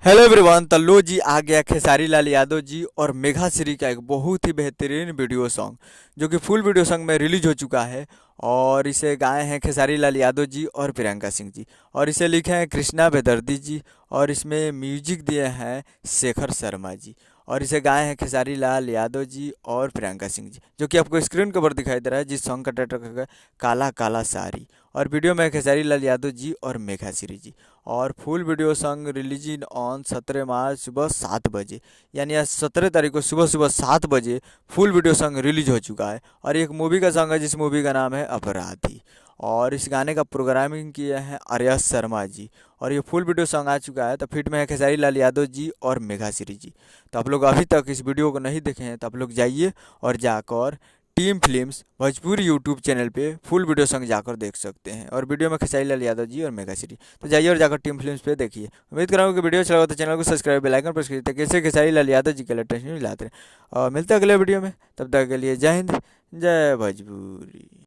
Hello everyone. तो लो जी आ गया खेसारी लाल यादव जी और मेघा श्री का एक बहुत ही बेहतरीन वीडियो सॉन्ग जो कि फुल वीडियो सॉन्ग में रिलीज हो चुका है। और इसे गाए हैं खेसारी लाल यादव जी और प्रियंका सिंह जी, और इसे लिखे हैं कृष्णा बेदर्दी जी, और इसमें म्यूजिक दिए हैं शेखर शर्मा जी, और इसे गाए हैं खेसारी लाल यादव जी और प्रियंका सिंह जी, जो कि आपको स्क्रीन के ऊपर दिखाई दे रहा है। जिस सॉन्ग का टाइटल है काला काला साड़ी, और वीडियो में खेसारी लाल यादव जी और मेघा श्री जी। और full video song release on 17 मार्च सुबह 7 बजे, यानी आज 17 तारीख को सुबह सुबह 7 बजे फुल वीडियो सॉन्ग रिलीज हो चुका है। और एक मूवी का सॉन्ग है जिस मूवी का नाम है अपराधी, और इस गाने का प्रोग्रामिंग किया है आर्यस शर्मा जी। और ये फुल वीडियो सॉन्ग आ चुका है, तो फिट में है खेसारी लाल यादव जी और मेघा श्री जी। तो आप लोग अभी तक इस वीडियो को नहीं देखे हैं तो आप लोग जाइए और जाकर team films Bhojpuri YouTube channel पे फुल वीडियो सॉन्ग जाकर देख सकते हैं। और वीडियो में खेसारी लाल यादव जी और मेघा श्री, तो जाइए और जाकर टीम फिल्म्स पे देखिए। उम्मीद कर रहा हूँ कि वीडियो अच्छा लगा तो चैनल को सब्सक्राइब बेल आइकन प्रेस कीजिए ताकि कैसे खेसारी लाल यादव जी के लेटेस्ट न्यूज़ लाते हैं। और मिलते हैं अगले वीडियो में, तब तक के लिए जय हिंद जय भोजपुरी।